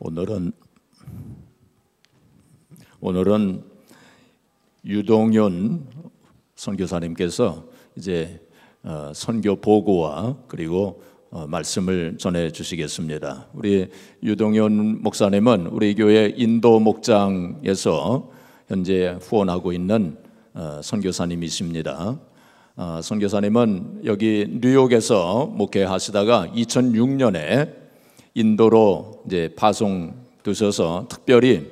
오늘은 유동현 선교사님께서 이제 선교 보고와 그리고 말씀을 전해 주시겠습니다. 우리 유동현 목사님은 우리 교회 인도 목장에서 현재 후원하고 있는 선교사님이십니다. 선교사님은 여기 뉴욕에서 목회하시다가 2006년에 인도로 이제 파송되셔서 특별히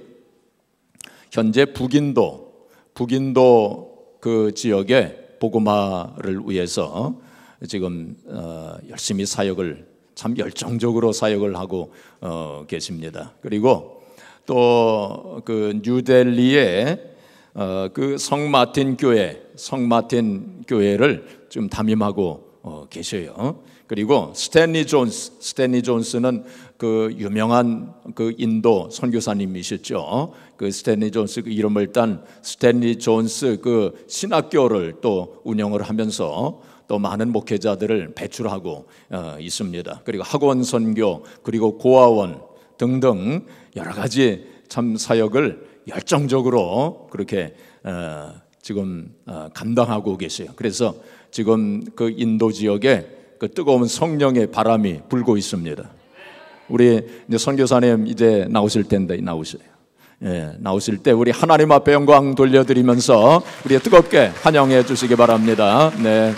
현재 북인도 그 지역에 복음화를 위해서 지금 열심히 참 열정적으로 사역을 하고 계십니다. 그리고 또 그 뉴델리에 그 성마틴 교회를 좀 담임하고 계셔요. 그리고 스탠리 존스는 그 유명한 그 인도 선교사님이셨죠. 그 스탠리 존스 그 이름을 딴 스탠리 존스 그 신학교를 또 운영을 하면서 또 많은 목회자들을 배출하고 있습니다. 그리고 학원 선교 그리고 고아원 등등 여러 가지 참 사역을 열정적으로 그렇게 지금 감당하고 계세요. 그래서 지금 그 인도 지역에 그 뜨거운 성령의 바람이 불고 있습니다. 우리 이제 선교사님 이제 나오실 텐데 나오실 때 우리 하나님 앞에 영광 돌려드리면서 우리 뜨겁게 환영해 주시기 바랍니다. 네.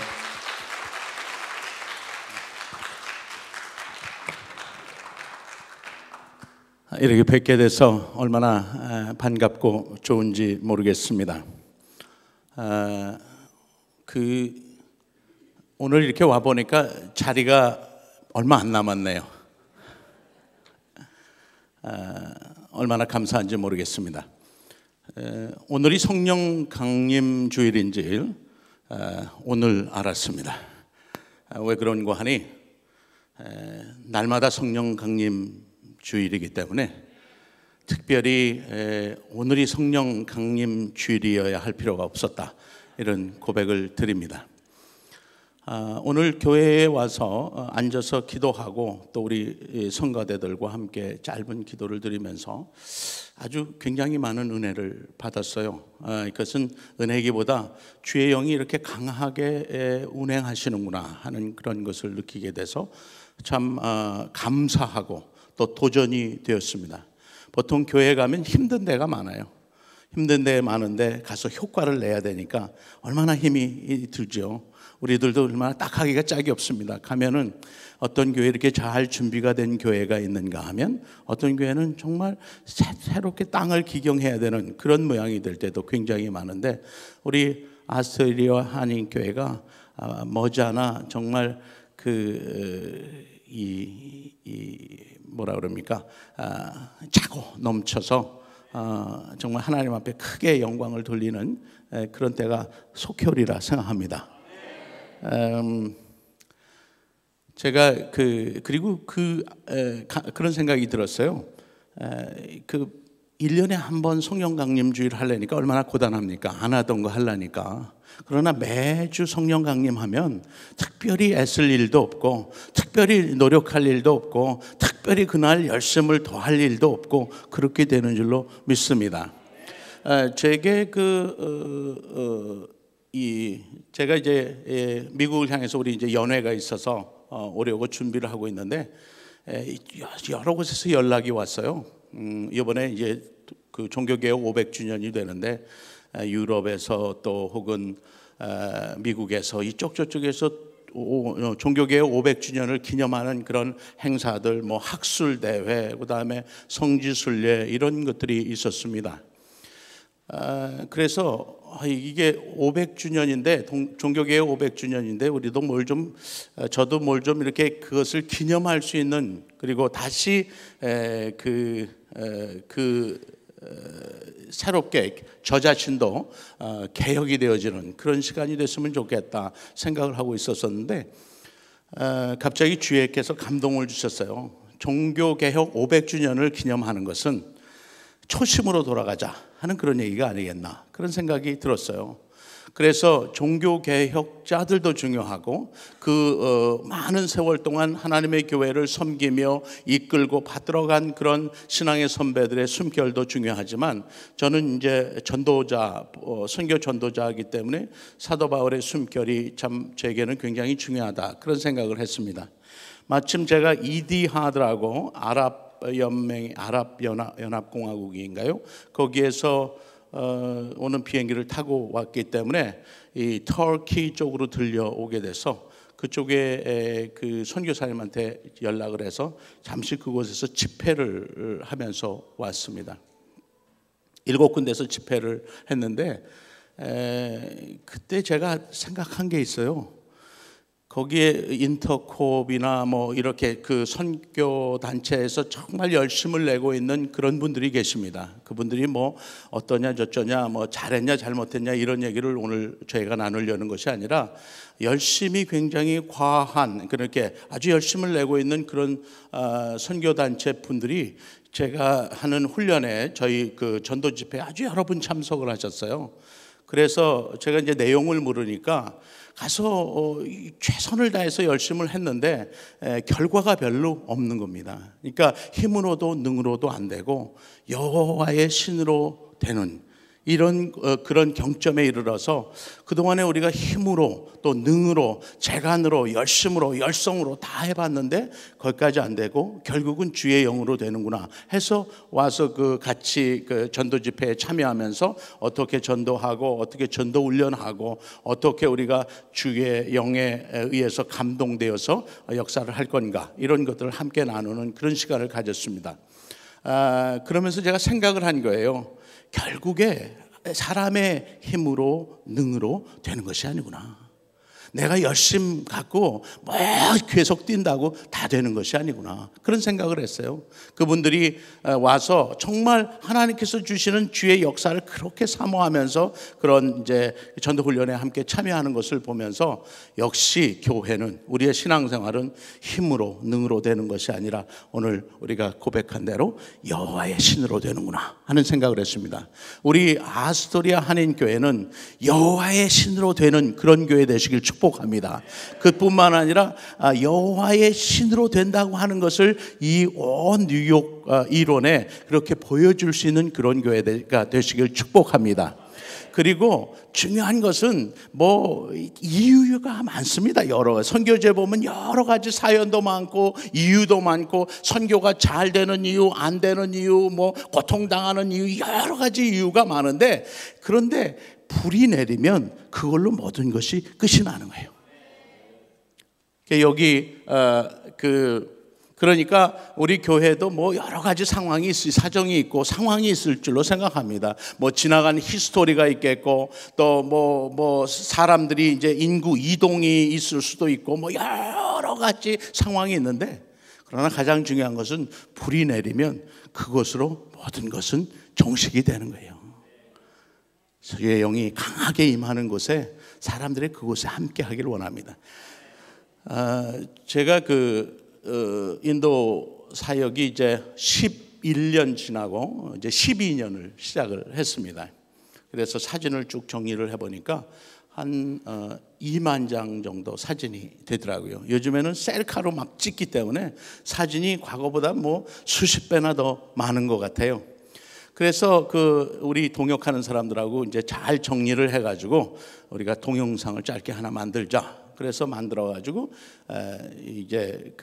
이렇게 뵙게 돼서 얼마나 반갑고 좋은지 모르겠습니다. 오늘 이렇게 와 보니까 자리가 얼마 안 남았네요. 얼마나 감사한지 모르겠습니다. 오늘이 성령 강림 주일인지 오늘 알았습니다. 왜 그런고 하니 날마다 성령 강림 주일이기 때문에 특별히 오늘이 성령 강림 주일이어야 할 필요가 없었다, 이런 고백을 드립니다. 오늘 교회에 와서 앉아서 기도하고 또 우리 성가대들과 함께 짧은 기도를 드리면서 아주 굉장히 많은 은혜를 받았어요. 이것은 은혜기보다 주의 영이 이렇게 강하게 운행하시는구나 하는 그런 것을 느끼게 돼서 참 감사하고 또 도전이 되었습니다. 보통 교회 가면 힘든 데가 많아요. 힘든 데 많은데 가서 효과를 내야 되니까 얼마나 힘이 들죠. 우리들도 얼마나 딱하기가 짝이 없습니다. 가면은 어떤 교회 이렇게 잘 준비가 된 교회가 있는가 하면 어떤 교회는 정말 새롭게 땅을 기경해야 되는 그런 모양이 될 때도 굉장히 많은데, 우리 아스트리아 한인교회가 머지않아 정말 뭐라 그럽니까? 차고 넘쳐서 정말 하나님 앞에 크게 영광을 돌리는 그런 때가 속혈이라 생각합니다. 제가 그리고 그런 생각이 들었어요. 1년에 한 번 성령 강림 주일 하려니까 얼마나 고단합니까? 안 하던 거 하려니까. 그러나 매주 성령 강림하면 특별히 애쓸 일도 없고 특별히 노력할 일도 없고 특별히 그날 열심을 더할 일도 없고 그렇게 되는 줄로 믿습니다. 제게 제가 이제 미국을 향해서 우리 이제 연회가 있어서 오려고 준비를 하고 있는데 여러 곳에서 연락이 왔어요. 이번에 이제 그 종교개혁 500주년이 되는데 유럽에서 또 혹은 미국에서 이쪽 저쪽에서 종교개혁 500주년을 기념하는 그런 행사들, 뭐 학술대회, 그다음에 성지순례 이런 것들이 있었습니다. 그래서 이게 500주년인데 종교개혁 500주년인데 우리도 저도 뭘 좀 이렇게 그것을 기념할 수 있는, 그리고 다시 새롭게 저 자신도 개혁이 되어지는 그런 시간이 됐으면 좋겠다 생각을 하고 있었었는데 갑자기 주예께서 감동을 주셨어요. 종교개혁 500주년을 기념하는 것은 초심으로 돌아가자 하는 그런 얘기가 아니겠나, 그런 생각이 들었어요. 그래서 종교개혁자들도 중요하고 많은 세월 동안 하나님의 교회를 섬기며 이끌고 받들어간 그런 신앙의 선배들의 숨결도 중요하지만 저는 이제 전도자, 선교 전도자이기 때문에 사도 바울의 숨결이 참 제게는 굉장히 중요하다, 그런 생각을 했습니다. 마침 제가 이디하드라고 아랍연합공화국인가요? 거기에서 오는 비행기를 타고 왔기 때문에 이 터키 쪽으로 들려오게 돼서 그쪽에 그 선교사님한테 연락을 해서 잠시 그곳에서 집회를 하면서 왔습니다. 7군데서 집회를 했는데 그때 제가 생각한 게 있어요. 거기에 인터콥이나 뭐 이렇게 그 선교 단체에서 정말 열심을 내고 있는 그런 분들이 계십니다. 그분들이 뭐 어떠냐 저쩌냐, 뭐 잘했냐 잘못했냐 이런 얘기를 오늘 저희가 나누려는 것이 아니라 열심히 굉장히 과한, 그렇게 아주 열심을 내고 있는 그런 선교 단체 분들이 제가 하는 훈련에 저희 그 전도 집회에 아주 여러 분 참석을 하셨어요. 그래서 제가 이제 내용을 물으니까 가서 최선을 다해서 열심을 했는데 결과가 별로 없는 겁니다. 그러니까 힘으로도 능으로도 안 되고 여호와의 신으로 되는 이런 그런 경점에 이르러서 그동안에 우리가 힘으로 또 능으로 재간으로 열심으로 열성으로 다 해봤는데 거기까지 안 되고 결국은 주의 영으로 되는구나 해서 와서 그 같이 그 전도 집회에 참여하면서 어떻게 전도하고 어떻게 전도 훈련하고 어떻게 우리가 주의 영에 의해서 감동되어서 역사를 할 건가, 이런 것들을 함께 나누는 그런 시간을 가졌습니다. 그러면서 제가 생각을 한 거예요. 결국에 사람의 힘으로 능으로 되는 것이 아니구나. 내가 열심 갖고 뭐 계속 뛴다고 다 되는 것이 아니구나, 그런 생각을 했어요. 그분들이 와서 정말 하나님께서 주시는 주의 역사를 그렇게 사모하면서 그런 이제 전도 훈련에 함께 참여하는 것을 보면서 역시 교회는, 우리의 신앙생활은 힘으로 능으로 되는 것이 아니라 오늘 우리가 고백한 대로 여호와의 신으로 되는구나 하는 생각을 했습니다. 우리 아스토리아 한인교회는 여호와의 신으로 되는 그런 교회 되시길 축복합니다. 그뿐만 아니라 여호와의 신으로 된다고 하는 것을 이 온 뉴욕 이론에 그렇게 보여줄 수 있는 그런 교회가 되시길 축복합니다. 그리고 중요한 것은 뭐 이유가 많습니다. 여러 선교제 보면 여러 가지 사연도 많고 이유도 많고 선교가 잘 되는 이유, 안 되는 이유, 뭐 고통당하는 이유, 여러 가지 이유가 많은데, 그런데 불이 내리면 그걸로 모든 것이 끝이 나는 거예요. 여기 그러니까 우리 교회도 뭐 여러 가지 상황이 사정이 있고 상황이 있을 줄로 생각합니다. 뭐 지나간 히스토리가 있겠고 또 뭐 사람들이 이제 인구 이동이 있을 수도 있고 뭐 여러 가지 상황이 있는데, 그러나 가장 중요한 것은 불이 내리면 그것으로 모든 것은 종식이 되는 거예요. 주의 영이 강하게 임하는 곳에 사람들이 그곳에 함께 하기를 원합니다. 제가 인도 사역이 이제 11년 지나고 이제 12년을 시작을 했습니다. 그래서 사진을 쭉 정리를 해보니까 한 2만 장 정도 사진이 되더라고요. 요즘에는 셀카로 막 찍기 때문에 사진이 과거보다 뭐 수십 배나 더 많은 것 같아요. 그래서 우리 동역하는 사람들하고 이제 잘 정리를 해가지고 우리가 동영상을 짧게 하나 만들자. 그래서 만들어가지고 이제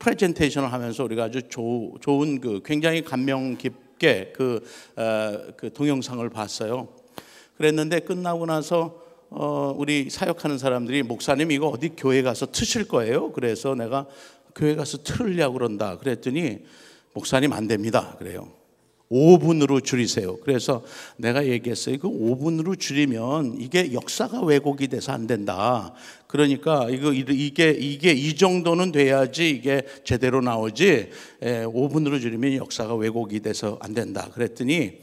프레젠테이션을 하면서 우리가 아주 좋은 굉장히 감명 깊게 그 동영상을 봤어요. 그랬는데 끝나고 나서 우리 사역하는 사람들이 목사님 이거 어디 교회 가서 트실 거예요? 그래서 내가 교회 가서 틀으려고 그런다. 그랬더니 목사님 안 됩니다. 그래요. 5분으로 줄이세요. 그래서 내가 얘기했어요. 5분으로 줄이면 이게 역사가 왜곡이 돼서 안 된다. 그러니까 이게 이 정도는 돼야지 이게 제대로 나오지 5분으로 줄이면 역사가 왜곡이 돼서 안 된다. 그랬더니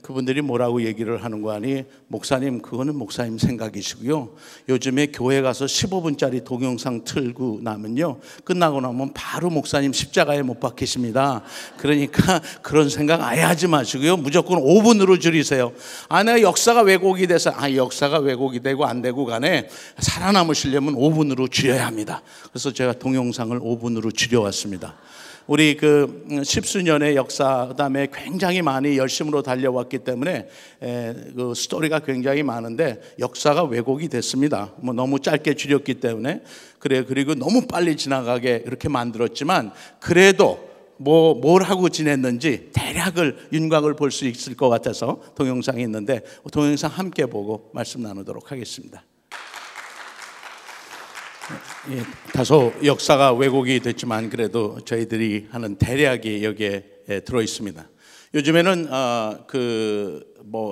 그분들이 뭐라고 얘기를 하는 거 아니, 목사님 그거는 목사님 생각이시고요, 요즘에 교회 가서 15분짜리 동영상 틀고 나면요, 끝나고 나면 바로 목사님 십자가에 못 박히십니다. 그러니까 그런 생각 아예 하지 마시고요, 무조건 5분으로 줄이세요. 내가 역사가 왜곡이 돼서, 역사가 왜곡이 되고 안 되고 간에 살아남으시려면 5분으로 줄여야 합니다. 그래서 제가 동영상을 5분으로 줄여왔습니다. 우리 그 십수년의 역사, 그다음에 굉장히 많이 열심으로 달려왔기 때문에 그 스토리가 굉장히 많은데 역사가 왜곡이 됐습니다. 뭐 너무 짧게 줄였기 때문에 그리고 너무 빨리 지나가게 이렇게 만들었지만, 그래도 뭘 하고 지냈는지 대략을 윤곽을 볼 수 있을 것 같아서 동영상이 있는데, 동영상 함께 보고 말씀 나누도록 하겠습니다. 다소 역사가 왜곡이 됐지만 그래도 저희들이 하는 대략이 여기에 들어 있습니다. 요즘에는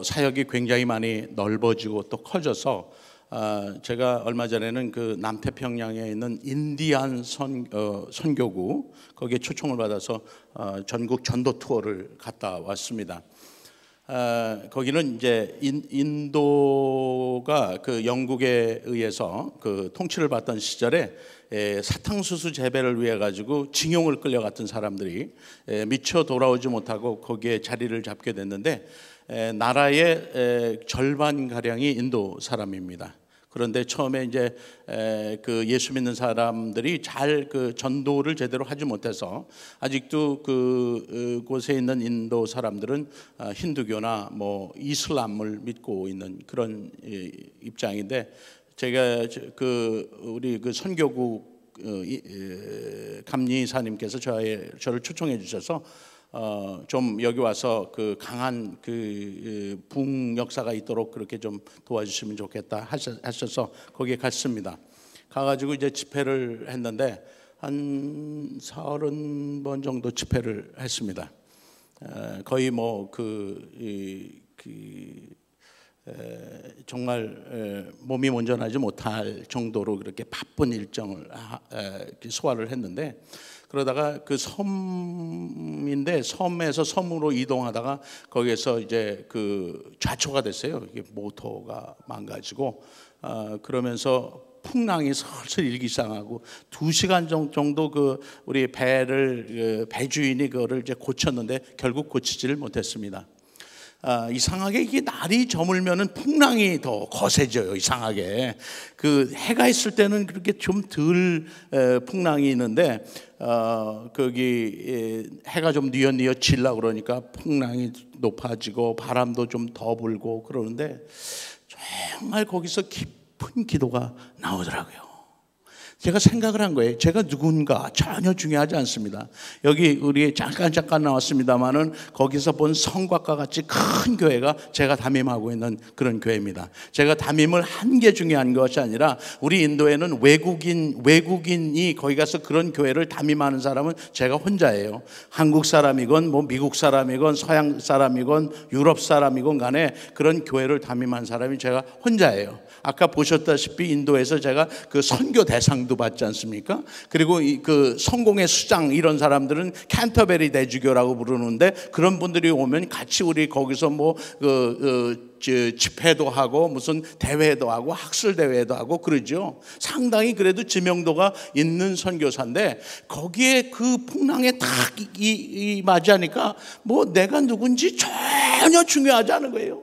사역이 굉장히 많이 넓어지고 또 커져서 제가 얼마 전에는 그 남태평양에 있는 인디안 선교구, 거기에 초청을 받아서 전국 전도 투어를 갔다 왔습니다. 거기는 이제 인도가 그 영국에 의해서 그 통치를 받던 시절에 사탕수수 재배를 위해 가지고 징용을 끌려갔던 사람들이 미처 돌아오지 못하고 거기에 자리를 잡게 됐는데, 나라의 절반 가량이 인도 사람입니다. 그런데 처음에 이제 그 예수 믿는 사람들이 잘 그 전도를 제대로 하지 못해서 아직도 그곳에 있는 인도 사람들은 힌두교나 뭐 이슬람을 믿고 있는 그런 입장인데, 제가 우리 그 선교국 감리사님께서 저를 초청해 주셔서 좀 여기 와서 그 강한 그 부흥 역사가 있도록 그렇게 좀 도와주시면 좋겠다 하셔서 거기에 갔습니다. 가가지고 이제 집회를 했는데 한 30번 정도 집회를 했습니다. 거의 뭐 정말 몸이 온전하지 못할 정도로 그렇게 바쁜 일정을 소화를 했는데, 그러다가 그 섬인데 섬에서 섬으로 이동하다가 거기에서 이제 그 좌초가 됐어요. 이게 모터가 망가지고 그러면서 풍랑이 슬슬 일기 시작하고 2시간 정도 그 우리 배 주인이 그거를 이제 고쳤는데 결국 고치지를 못했습니다. 이상하게 이게 날이 저물면은 풍랑이 더 거세져요. 이상하게 그 해가 있을 때는 그렇게 좀 덜 풍랑이 있는데 거기 해가 좀 뉘엿뉘엿 질라 그러니까 풍랑이 높아지고 바람도 좀 더 불고 그러는데, 정말 거기서 깊은 기도가 나오더라고요. 제가 생각을 한 거예요. 제가 누군가 전혀 중요하지 않습니다. 여기 우리 잠깐 나왔습니다만은 거기서 본 성곽과 같이 큰 교회가 제가 담임하고 있는 그런 교회입니다. 제가 담임을 한 게 중요한 것이 아니라, 우리 인도에는 외국인이 거기 가서 그런 교회를 담임하는 사람은 제가 혼자예요. 한국 사람이건 뭐 미국 사람이건 서양 사람이건 유럽 사람이건 간에 그런 교회를 담임한 사람이 제가 혼자예요. 아까 보셨다시피 인도에서 제가 그 선교 대상도 받지 않습니까? 그리고 그 성공의 수장 이런 사람들은 캔터베리 대주교라고 부르는데, 그런 분들이 오면 같이 우리 거기서 뭐 집회도 하고 무슨 대회도 하고 학술 대회도 하고 그러죠. 상당히 그래도 지명도가 있는 선교사인데, 거기에 그 풍랑에 딱 맞이하니까 뭐 내가 누군지 전혀 중요하지 않은 거예요.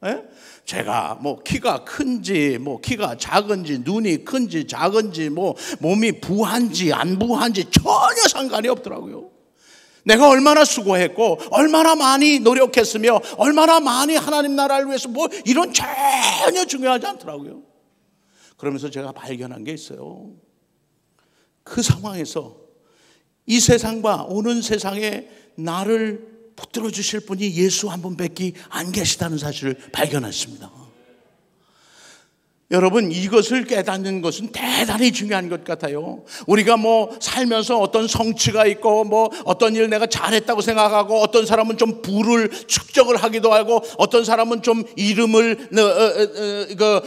예? 제가 뭐 키가 큰지 뭐 키가 작은지 눈이 큰지 작은지 뭐 몸이 부한지 안 부한지 전혀 상관이 없더라고요. 내가 얼마나 수고했고 얼마나 많이 노력했으며 얼마나 많이 하나님 나라를 위해서 뭐 이런 전혀 중요하지 않더라고요. 그러면서 제가 발견한 게 있어요. 그 상황에서 이 세상과 오는 세상에 나를 붙들어 주실 분이 예수 한 분밖에 안 계시다는 사실을 발견했습니다. 여러분, 이것을 깨닫는 것은 대단히 중요한 것 같아요. 우리가 뭐 살면서 어떤 성취가 있고 뭐 어떤 일 내가 잘했다고 생각하고, 어떤 사람은 좀 부를 축적을 하기도 하고, 어떤 사람은 좀 이름을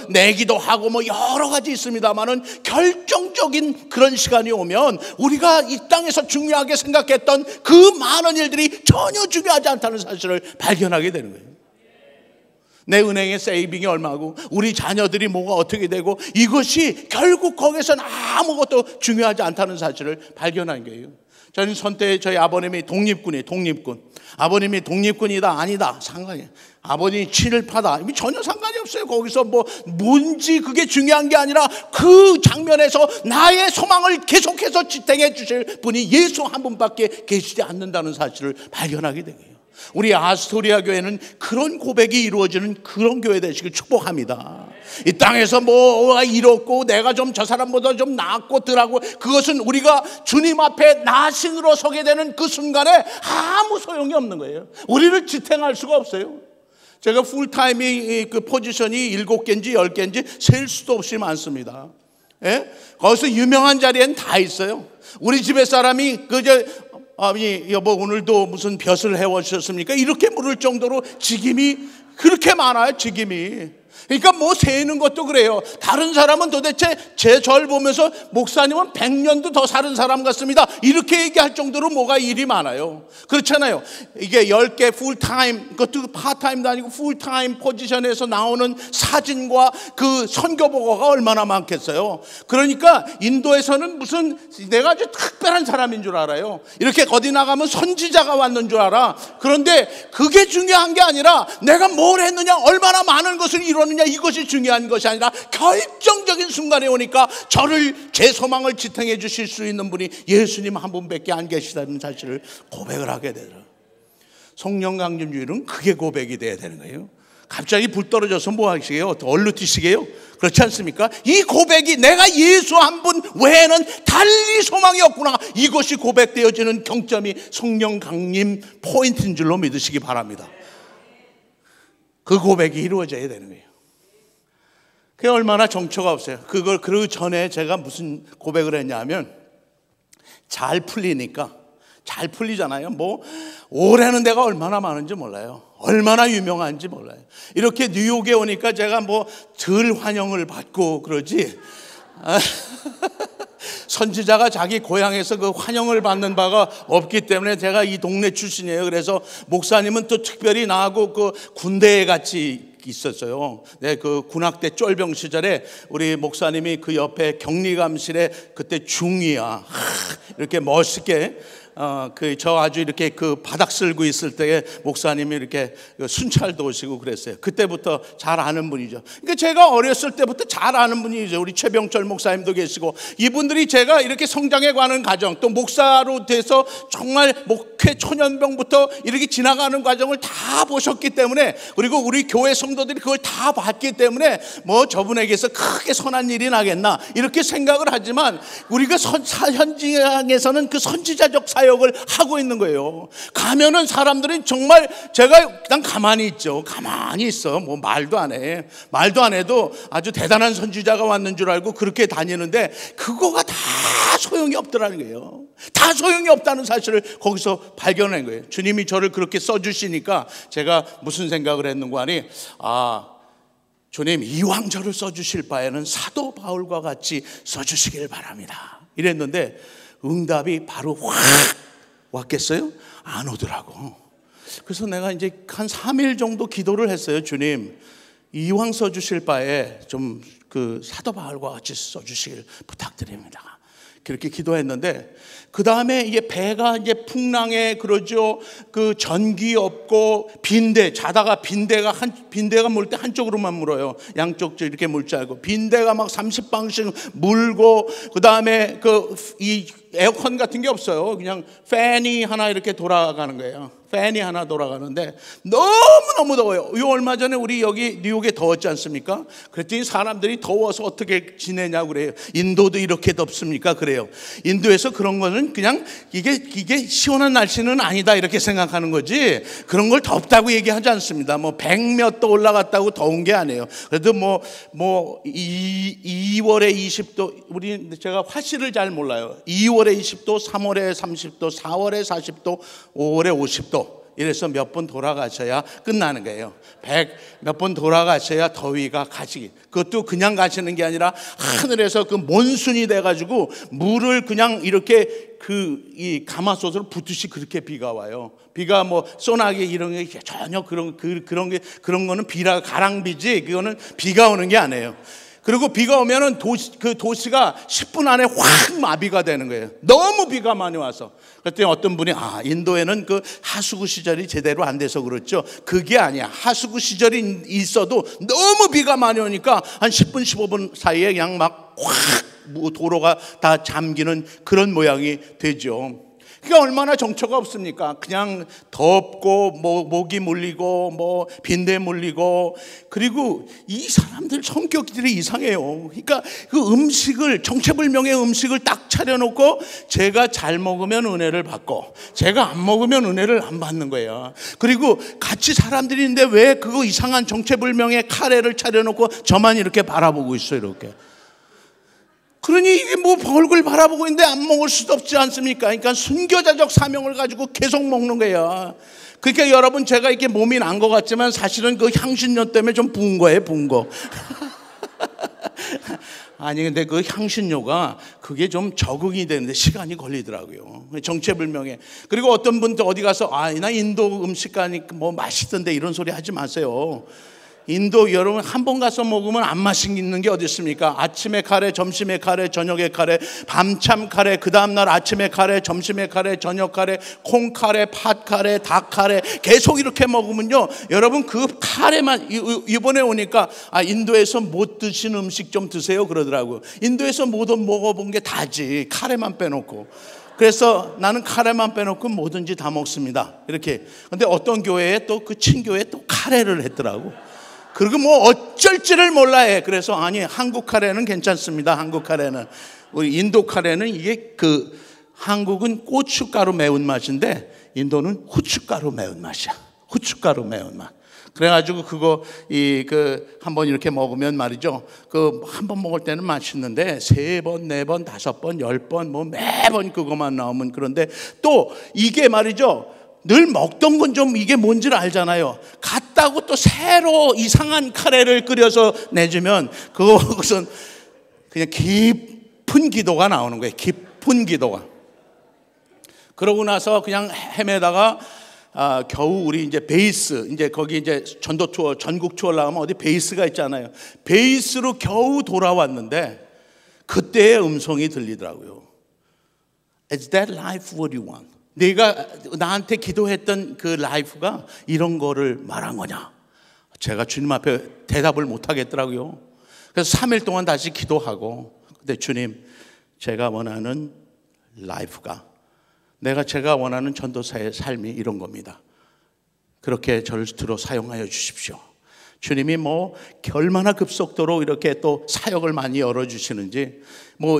내기도 하고 뭐 여러 가지 있습니다만은, 결정적인 그런 시간이 오면 우리가 이 땅에서 중요하게 생각했던 그 많은 일들이 전혀 중요하지 않다는 사실을 발견하게 되는 거예요. 내 은행의 세이빙이 얼마고 우리 자녀들이 뭐가 어떻게 되고, 이것이 결국 거기서는 아무것도 중요하지 않다는 사실을 발견한 거예요. 저는 선때 저희 아버님이 독립군이에요. 독립군. 아버님이 독립군이다 아니다 상관이에요. 아버님이 친일파다 전혀 상관이 없어요. 거기서 뭔지 그게 중요한 게 아니라 그 장면에서 나의 소망을 계속해서 지탱해 주실 분이 예수 한 분밖에 계시지 않는다는 사실을 발견하게 되고요. 우리 아스토리아 교회는 그런 고백이 이루어지는 그런 교회 되시길 축복합니다. 이 땅에서 뭐가 이렇고 내가 좀 저 사람보다 좀 낫고 덜하고, 그것은 우리가 주님 앞에 나신으로 서게 되는 그 순간에 아무 소용이 없는 거예요. 우리를 지탱할 수가 없어요. 제가 풀타임이 그 포지션이 7개인지 10개인지 셀 수도 없이 많습니다. 예? 거기서 유명한 자리엔 다 있어요. 우리 집에 사람이 여보 오늘도 무슨 벼슬 해오셨습니까? 이렇게 물을 정도로 직임이 그렇게 많아요. 직임이. 그러니까 세는 것도 그래요. 다른 사람은 도대체 제 절 보면서 목사님은 100년도 더 사는 사람 같습니다, 이렇게 얘기할 정도로 뭐가 일이 많아요. 그렇잖아요. 이게 10개 풀타임, 그것도 파타임도 아니고 풀타임 포지션에서 나오는 사진과 그 선교 보고가 얼마나 많겠어요. 그러니까 인도에서는 무슨 내가 아주 특별한 사람인 줄 알아요. 이렇게 어디 나가면 선지자가 왔는 줄 알아. 그런데 그게 중요한 게 아니라 내가 뭘 했느냐, 얼마나 많은 것을 이뤘느냐, 이것이 중요한 것이 아니라 결정적인 순간에 오니까 저를, 제 소망을 지탱해 주실 수 있는 분이 예수님 한 분밖에 안 계시다는 사실을 고백을 하게 되죠. 성령 강림주의는 그게 고백이 돼야 되는 거예요. 갑자기 불 떨어져서 뭐 하시게요? 얼루티시게요? 그렇지 않습니까? 이 고백이 내가 예수 한 분 외에는 달리 소망이 없구나, 이것이 고백되어지는 경점이 성령 강림 포인트인 줄로 믿으시기 바랍니다. 그 고백이 이루어져야 되는 거예요. 그게 얼마나 정처가 없어요. 그 전에 제가 무슨 고백을 했냐면, 잘 풀리니까, 잘 풀리잖아요. 올해는 내가 얼마나 많은지 몰라요. 얼마나 유명한지 몰라요. 이렇게 뉴욕에 오니까 제가 덜 환영을 받고 그러지. 선지자가 자기 고향에서 그 환영을 받는 바가 없기 때문에, 제가 이 동네 출신이에요. 그래서 목사님은 또 특별히 나하고 그 군대에 같이 있었어요. 네, 그 군악대 쫄병 시절에 우리 목사님이 그 옆에 격리감실에 그때 중위야 이렇게 멋있게 저 아주 이렇게 그 바닥 쓸고 있을 때에 목사님이 이렇게 순찰도 오시고 그랬어요. 그때부터 잘 아는 분이죠. 그러니까 제가 어렸을 때부터 잘 아는 분이죠. 우리 최병철 목사님도 계시고, 이분들이 제가 이렇게 성장해 가는 과정, 또 목사로 돼서 정말 목회 초년병부터 이렇게 지나가는 과정을 다 보셨기 때문에, 그리고 우리 교회 성도들이 그걸 다 봤기 때문에 저분에게서 크게 선한 일이 나겠나 이렇게 생각을 하지만, 우리가 현장에서는 그 선지자적 사역을 하고 있는 거예요. 가면은 사람들이 정말, 제가 그냥 가만히 있죠. 가만히 있어. 말도 안 해. 말도 안 해도 아주 대단한 선지자가 왔는 줄 알고 그렇게 다니는데, 그거가 다 소용이 없더라는 거예요. 다 소용이 없다는 사실을 거기서 발견한 거예요. 주님이 저를 그렇게 써주시니까 제가 무슨 생각을 했는가 하니, 주님 이왕 저를 써주실 바에는 사도 바울과 같이 써주시길 바랍니다, 이랬는데 응답이 바로 확 왔겠어요? 안 오더라고. 그래서 내가 이제 한 3일 정도 기도를 했어요. 주님, 이왕 써주실 바에 좀 그 사도 바울과 같이 써주시길 부탁드립니다. 그렇게 기도했는데, 그 다음에 이게 배가 이제 풍랑에 그러죠. 그 전기 없고 빈대, 자다가 빈대가 물 때 한쪽으로만 물어요. 양쪽 이렇게 물 줄 알고, 빈대가 막 30방씩 물고, 그 다음에 이 에어컨 같은 게 없어요. 그냥 팬이 하나 이렇게 돌아가는 거예요. 팬이 하나 돌아가는데 너무너무 더워요. 이 얼마 전에 우리 여기 뉴욕에 더웠지 않습니까? 그랬더니 사람들이 더워서 어떻게 지내냐고 그래요. 인도도 이렇게 덥습니까? 그래요. 인도에서 그런 거는 그냥 이게 시원한 날씨는 아니다 이렇게 생각하는 거지, 그런 걸 덥다고 얘기하지 않습니다. 100몇 도 올라갔다고 더운 게 아니에요. 그래도 2월에 20도, 제가 화씨를 잘 몰라요. 2월에 20도, 3월에 30도, 4월에 40도, 5월에 50도 이래서 몇 번 돌아가셔야 끝나는 거예요. 100 몇 번 돌아가셔야 더위가 가시기. 그것도 그냥 가시는 게 아니라 하늘에서 그 몬순이 돼가지고 물을 그냥 이렇게 이 가마솥으로 붓듯이 그렇게 비가 와요. 비가 뭐 소나기 이런 게 전혀 그런 거는 비라 가랑비지, 그거는 비가 오는 게 아니에요. 그리고 비가 오면은 그 도시가 10분 안에 확 마비가 되는 거예요. 너무 비가 많이 와서. 그랬더니 어떤 분이 인도에는 그 하수구 시절이 제대로 안 돼서 그렇죠. 그게 아니야. 하수구 시절이 있어도 너무 비가 많이 오니까 한 10분 15분 사이에 그냥 막 확 도로가 다 잠기는 그런 모양이 되죠. 그러니까 얼마나 정처가 없습니까? 그냥 덥고 모기 물리고 빈대 물리고. 그리고 이 사람들 성격들이 이상해요. 그러니까 그 음식을, 정체불명의 음식을 딱 차려놓고 제가 잘 먹으면 은혜를 받고 제가 안 먹으면 은혜를 안 받는 거예요. 그리고 같이 사람들이 있는데 왜 그거 이상한 정체불명의 카레를 차려놓고 저만 이렇게 바라보고 있어요, 이렇게. 그러니 이게 뭐 얼굴 바라보고 있는데 안 먹을 수도 없지 않습니까? 그러니까 순교자적 사명을 가지고 계속 먹는 거예요. 그러니까 여러분, 제가 이렇게 몸이 난 것 같지만 사실은 그 향신료 때문에 좀 부은 거예요, 부은 거. 아니 근데 그 향신료가 그게 좀 적응이 되는데 시간이 걸리더라고요. 정체불명에. 그리고 어떤 분도 어디 가서 나 인도 음식 가니까 뭐 맛있던데 이런 소리 하지 마세요. 인도 여러분 한 번 가서 먹으면 안 맛있는 게 어디 있습니까? 아침에 카레, 점심에 카레, 저녁에 카레, 밤참 카레, 그 다음날 아침에 카레, 점심에 카레, 저녁 카레, 콩 카레, 팥 카레, 닭 카레, 계속 이렇게 먹으면요, 여러분 그 카레만, 이번에 오니까 인도에서 못 드신 음식 좀 드세요 그러더라고요. 인도에서 모든 먹어본 게 다지, 카레만 빼놓고. 그래서 나는 카레만 빼놓고 뭐든지 다 먹습니다, 이렇게. 근데 어떤 교회에 또 그 친교회에 또 카레를 했더라고. 그리고 뭐 어쩔지를 몰라 해. 그래서 한국 카레는 괜찮습니다. 한국 카레는. 우리 인도 카레는 이게 한국은 고춧가루 매운맛인데 인도는 후춧가루 매운맛이야. 후춧가루 매운맛. 그래가지고 그거 한번 이렇게 먹으면 말이죠. 한 번 먹을 때는 맛있는데 3번, 4번, 5번, 10번 뭐 매번 그거만 나오면. 그런데 또 이게 말이죠, 늘 먹던 건 좀 이게 뭔지를 알잖아요. 갔다고 또 새로 이상한 카레를 끓여서 내주면 그것은 그냥 깊은 기도가 나오는 거예요. 깊은 기도가. 그러고 나서 그냥 헤매다가 겨우 우리 이제 베이스, 이제 거기 이제 전도 투어, 전국 투어 나가면 어디 베이스가 있잖아요. 베이스로 겨우 돌아왔는데 그때의 음성이 들리더라고요. Is that life what you want? 네가 나한테 기도했던 그 라이프가 이런 거를 말한 거냐? 제가 주님 앞에 대답을 못 하겠더라고요. 그래서 3일 동안 다시 기도하고, 근데 주님, 제가 원하는 라이프가, 제가 원하는 전도사의 삶이 이런 겁니다. 그렇게 저를 들어 사용하여 주십시오. 주님이 얼마나 급속도로 이렇게 또 사역을 많이 열어주시는지,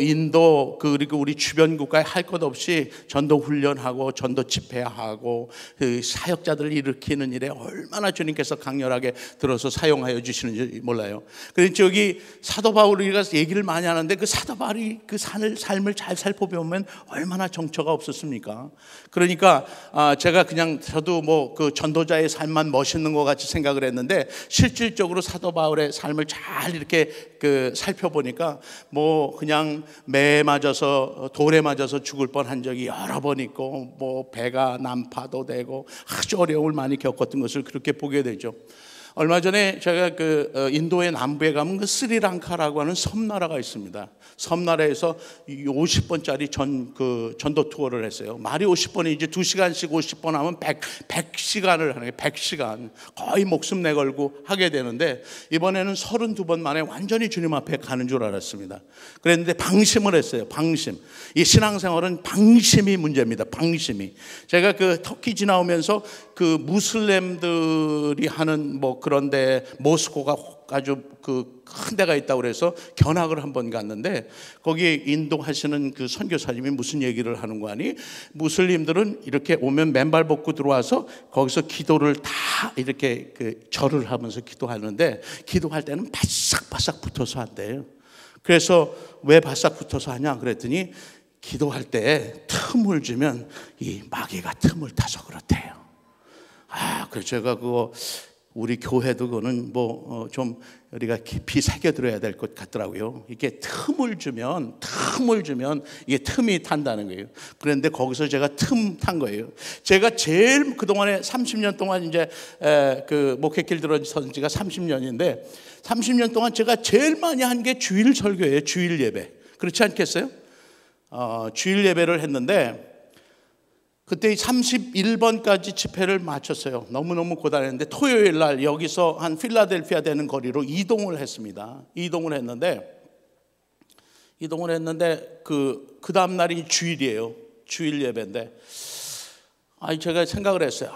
인도 그리고 우리 주변 국가에 할 것 없이 전도 훈련하고 전도 집회하고 그 사역자들을 일으키는 일에 얼마나 주님께서 강렬하게 들어서 사용하여 주시는지 몰라요. 그래서 저기 사도 바울이가 얘기를 많이 하는데 그 사도 바울이 그 삶을 잘 살펴보면 얼마나 정처가 없었습니까? 그러니까 제가 그냥 저도 그 전도자의 삶만 멋있는 것 같이 생각을 했는데 실질적으로 사도 바울의 삶을 잘 이렇게 살펴보니까 그냥 매에 맞아서 돌에 맞아서 죽을 뻔한 적이 여러 번 있고 배가 난파도 되고 아주 어려움을 많이 겪었던 것을 그렇게 보게 되죠. 얼마 전에 제가 인도의 남부에 가면 그 스리랑카라고 하는 섬나라가 있습니다. 섬나라에서 50번짜리 전도 투어를 했어요. 말이 50번이지 2시간씩 50번 하면 100시간을 하는 거예요. 100시간. 거의 목숨 내걸고 하게 되는데 이번에는 32번 만에 완전히 주님 앞에 가는 줄 알았습니다. 그랬는데 방심을 했어요. 방심. 이 신앙생활은 방심이 문제입니다. 방심이. 제가 터키 지나오면서 무슬림들이 하는 그런데 모스코가 아주 큰 데가 있다고 그래서 견학을 한번 갔는데 거기에 인도하시는 그 선교사님이 무슨 얘기를 하는 거 아니? 무슬림들은 이렇게 오면 맨발 벗고 들어와서 거기서 기도를 다 이렇게 절을 하면서 기도하는데 기도할 때는 바싹바싹 붙어서 한대요. 그래서 왜 바싹 붙어서 하냐 그랬더니 기도할 때 틈을 주면 이 마귀가 틈을 타서 그렇대요. 그래서 제가 그거 우리 교회도 그거는 좀 우리가 깊이 새겨들어야 될 것 같더라고요. 이게 틈을 주면 이게 틈이 탄다는 거예요. 그런데 거기서 제가 틈 탄 거예요. 제가 제일 그동안에 30년 동안 이제 그 목회길 들어선 지가 30년인데 30년 동안 제가 제일 많이 한 게 주일 설교예요. 주일 예배. 그렇지 않겠어요? 주일 예배를 했는데 그때 31번까지 집회를 마쳤어요. 너무너무 고단했는데 토요일 날 여기서 한 필라델피아 되는 거리로 이동을 했습니다. 이동을 했는데 그 다음 날이 주일이에요. 주일 예배인데 제가 생각을 했어요.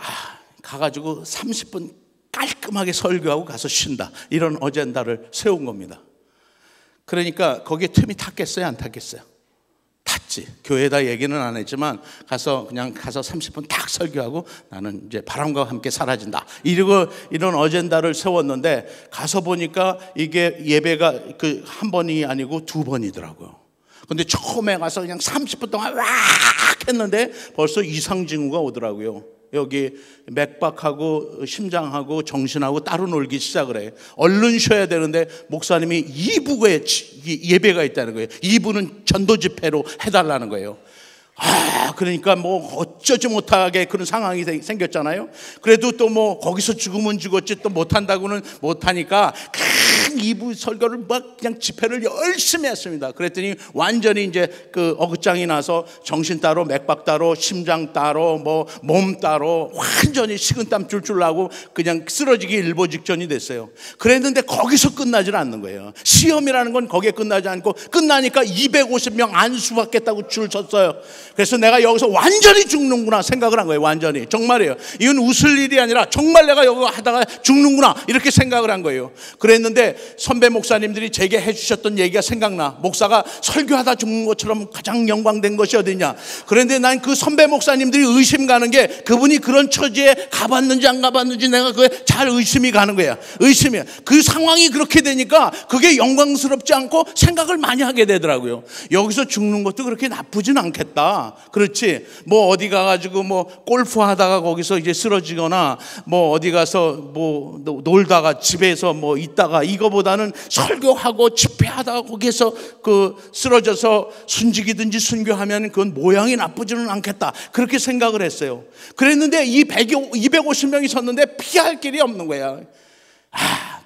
가가지고 30분 깔끔하게 설교하고 가서 쉰다. 이런 어젠다를 세운 겁니다. 그러니까 거기에 틈이 탔겠어요? 안 탔겠어요? 탔지. 교회에다 얘기는 안 했지만 가서 30분 딱 설교하고 나는 이제 바람과 함께 사라진다. 이런 어젠다를 세웠는데 가서 보니까 이게 예배가 그 한 번이 아니고 두 번이더라고요. 근데 처음에 가서 그냥 30분 동안 왁 했는데 벌써 이상 징후가 오더라고요. 여기 맥박하고 심장하고 정신하고 따로 놀기 시작을 해요. 얼른 쉬어야 되는데 목사님이 2부에 예배가 있다는 거예요. 2부는 전도 집회로 해달라는 거예요. 그러니까 어쩌지 못하게 그런 상황이 생겼잖아요. 그래도 또 거기서 죽으면 죽었지 또 못한다고는 못하니까 큰 2부 설교를 그냥 집회를 열심히 했습니다. 그랬더니 완전히 이제 그 어긋장이 나서 정신 따로 맥박 따로 심장 따로 몸 따로 완전히 식은땀 줄줄 나고 그냥 쓰러지기 일보 직전이 됐어요. 그랬는데 거기서 끝나질 않는 거예요. 시험이라는 건 거기에 끝나지 않고 끝나니까 250명 안수 받겠다고 줄 섰어요. 그래서 내가 여기서 완전히 죽는구나 생각을 한 거예요. 완전히. 정말이에요. 이건 웃을 일이 아니라 정말 내가 여기 하다가 죽는구나 이렇게 생각을 한 거예요. 그랬는데 선배 목사님들이 제게 해주셨던 얘기가 생각나. 목사가 설교하다 죽는 것처럼 가장 영광된 것이 어디냐. 그런데 난 그 선배 목사님들이 의심 가는 게 그분이 그런 처지에 가봤는지 안 가봤는지 내가 그게 잘 의심이 가는 거야. 의심이야. 그 상황이 그렇게 되니까 그게 영광스럽지 않고 생각을 많이 하게 되더라고요. 여기서 죽는 것도 그렇게 나쁘진 않겠다. 그렇지. 어디 가가지고 골프 하다가 거기서 이제 쓰러지거나 어디 가서 놀다가 집에서 있다가 이거보다는 설교하고 집회하다가 거기서 쓰러져서 순직이든지 순교하면 그건 모양이 나쁘지는 않겠다. 그렇게 생각을 했어요. 그랬는데 이 250명이 섰는데 피할 길이 없는 거야.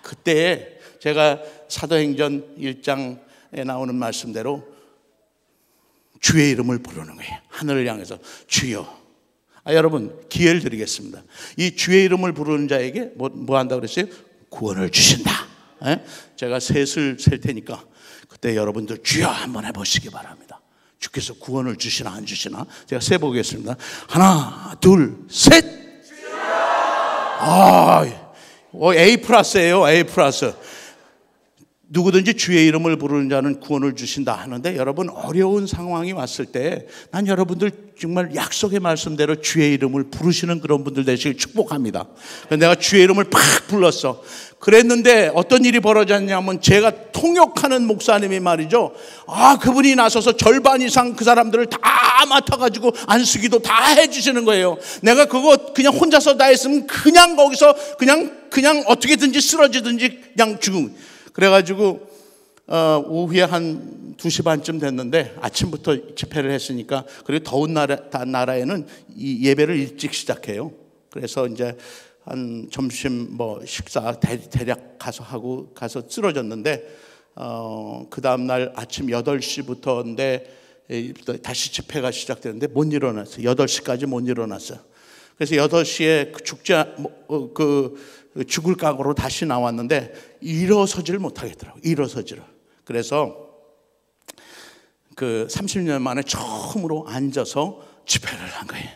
그때 제가 사도행전 1장에 나오는 말씀대로 주의 이름을 부르는 거예요. 하늘을 향해서 주여. 여러분 기회를 드리겠습니다. 이 주의 이름을 부르는 자에게 뭐 한다고 그랬어요? 구원을 주신다. 제가 셋을 셀 테니까 그때 여러분들 주여 한번 해보시기 바랍니다. 주께서 구원을 주시나 안 주시나 제가 세보겠습니다. 하나 둘 셋. A 플러스예요. A 플러스. 누구든지 주의 이름을 부르는 자는 구원을 주신다 하는데 여러분 어려운 상황이 왔을 때 난 여러분들 정말 약속의 말씀대로 주의 이름을 부르시는 그런 분들 되시길 축복합니다. 내가 주의 이름을 팍 불렀어. 그랬는데 어떤 일이 벌어졌냐면 제가 통역하는 목사님이 말이죠. 그분이 나서서 절반 이상 그 사람들을 다 맡아가지고 안수기도 다 해주시는 거예요. 내가 그거 그냥 혼자서 다 했으면 그냥 거기서 그냥 어떻게든지 쓰러지든지 그냥 죽음. 그래가지고 오후에 한 2시 반쯤 됐는데 아침부터 집회를 했으니까 그리고 더운 나라에는 이 예배를 일찍 시작해요. 그래서 이제 한 점심 식사 대략 가서 쓰러졌는데 그 다음 날 아침 8시부터인데 다시 집회가 시작되는데 못 일어났어요. 8시까지 못 일어났어요. 그래서 8시에 죽을 각오로 다시 나왔는데 일어서지를 못하겠더라고요. 일어서지를. 그래서 그 30년 만에 처음으로 앉아서 집회를 한 거예요.